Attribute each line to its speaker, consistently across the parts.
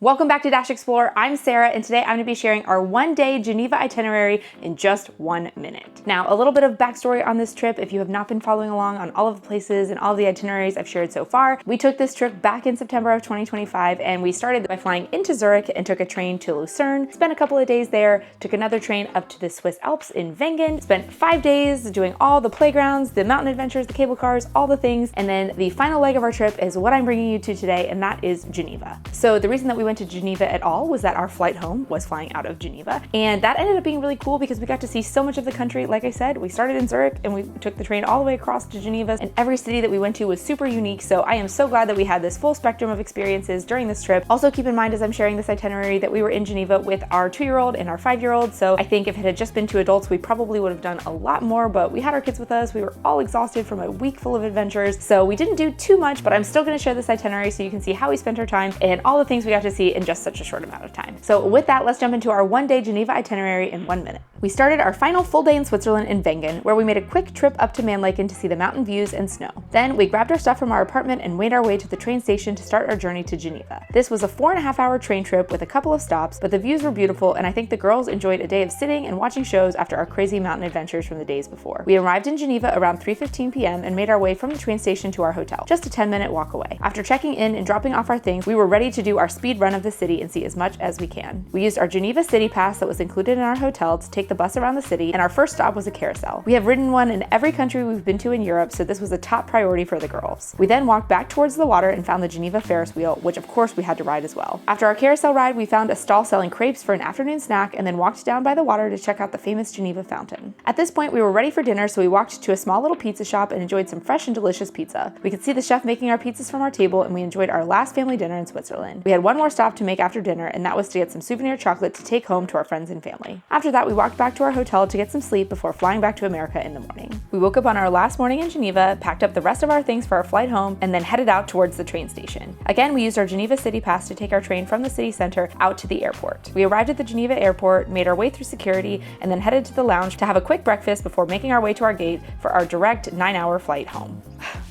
Speaker 1: Welcome back to Dash Explore. I'm Sarah, and today I'm going to be sharing our one-day Geneva itinerary in just 1 minute. Now, a little bit of backstory on this trip. If you have not been following along on all of the places and all of the itineraries I've shared so far, we took this trip back in September of 2025, and we started by flying into Zurich and took a train to Lucerne, spent a couple of days there, took another train up to the Swiss Alps in Wengen, spent 5 days doing all the playgrounds, the mountain adventures, the cable cars, all the things, and then the final leg of our trip is what I'm bringing you to today, and that is Geneva. So the reason that we went to Geneva at all was that our flight home was flying out of Geneva, and that ended up being really cool because we got to see so much of the country. Like I said, we started in Zurich and we took the train all the way across to Geneva, and every city that we went to was super unique. So I am so glad that we had this full spectrum of experiences during this trip. Also keep in mind as I'm sharing this itinerary that we were in Geneva with our 2-year-old and our 5-year-old. So I think if it had just been 2 adults, we probably would have done a lot more, but we had our kids with us. We were all exhausted from a week full of adventures. So we didn't do too much, but I'm still gonna share this itinerary so you can see how we spent our time and all the things we got to see in just such a short amount of time. So with that, let's jump into our one-day Geneva itinerary in 1 minute. We started our final full day in Switzerland in Wengen, where we made a quick trip up to Mannlaken to see the mountain views and snow. Then we grabbed our stuff from our apartment and made our way to the train station to start our journey to Geneva. This was a 4.5-hour train trip with a couple of stops, but the views were beautiful, and I think the girls enjoyed a day of sitting and watching shows after our crazy mountain adventures from the days before. We arrived in Geneva around 3:15 p.m. and made our way from the train station to our hotel, just a 10-minute walk away. After checking in and dropping off our things, we were ready to do our speed run of the city and see as much as we can. We used our Geneva City Pass that was included in our hotel to take the bus around the city, and our first stop was a carousel. We have ridden one in every country we've been to in Europe, so this was a top priority for the girls. We then walked back towards the water and found the Geneva Ferris wheel, which of course we had to ride as well. After our carousel ride, we found a stall selling crepes for an afternoon snack and then walked down by the water to check out the famous Geneva fountain. At this point, we were ready for dinner, so we walked to a small little pizza shop and enjoyed some fresh and delicious pizza. We could see the chef making our pizzas from our table, and we enjoyed our last family dinner in Switzerland. We had one more stop to make after dinner, and that was to get some souvenir chocolate to take home to our friends and family. After that, we walked back to our hotel to get some sleep before flying back to America in the morning. We woke up on our last morning in Geneva, packed up the rest of our things for our flight home, and then headed out towards the train station. Again, we used our Geneva City Pass to take our train from the city center out to the airport. We arrived at the Geneva airport, made our way through security, and then headed to the lounge to have a quick breakfast before making our way to our gate for our direct 9-hour flight home.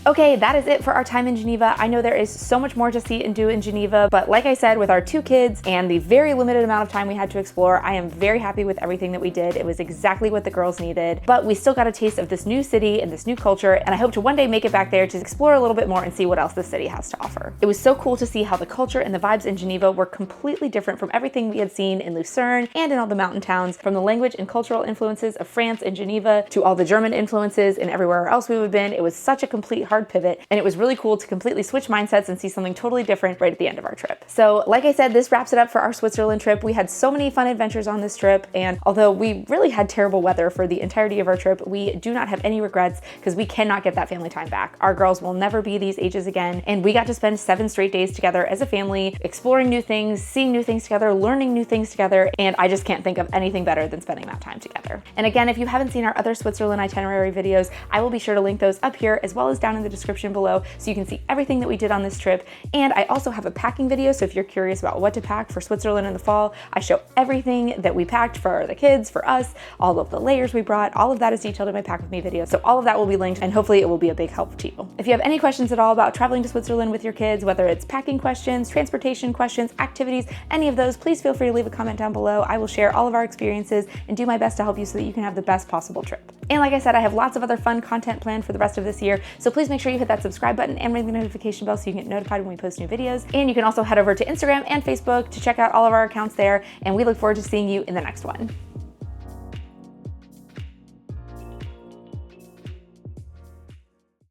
Speaker 1: Okay, that is it for our time in Geneva. I know there is so much more to see and do in Geneva, but like I said, with our 2 kids and the very limited amount of time we had to explore, I am very happy with everything that we did. It was exactly what the girls needed, but we still got a taste of this new city and this new culture, and I hope to one day make it back there to explore a little bit more and see what else the city has to offer. It was so cool to see how the culture and the vibes in Geneva were completely different from everything we had seen in Lucerne and in all the mountain towns, from the language and cultural influences of France and Geneva to all the German influences and everywhere else we would have been. It was such a complete hard pivot, and it was really cool to completely switch mindsets and see something totally different right at the end of our trip. So like I said, this wraps it up for our Switzerland trip. We had so many fun adventures on this trip, and although we really had terrible weather for the entirety of our trip, we do not have any regrets because we cannot get that family time back. Our girls will never be these ages again, and we got to spend 7 straight days together as a family, exploring new things, seeing new things together, learning new things together, and I just can't think of anything better than spending that time together. And again, if you haven't seen our other Switzerland itinerary videos, I will be sure to link those up here as well as down in the description below so you can see everything that we did on this trip. And I also have a packing video, so if you're curious about what to pack for Switzerland in the fall, I show everything that we packed for the kids, for us, all of the layers we brought, all of that is detailed in my Pack With Me video. So all of that will be linked, and hopefully it will be a big help to you. If you have any questions at all about traveling to Switzerland with your kids, whether it's packing questions, transportation questions, activities, any of those, please feel free to leave a comment down below. I will share all of our experiences and do my best to help you so that you can have the best possible trip. And like I said, I have lots of other fun content planned for the rest of this year, so please make sure you hit that subscribe button and ring the notification bell so you get notified when we post new videos. And you can also head over to Instagram and Facebook to check out all of our accounts there, and we look forward to seeing you in the next one.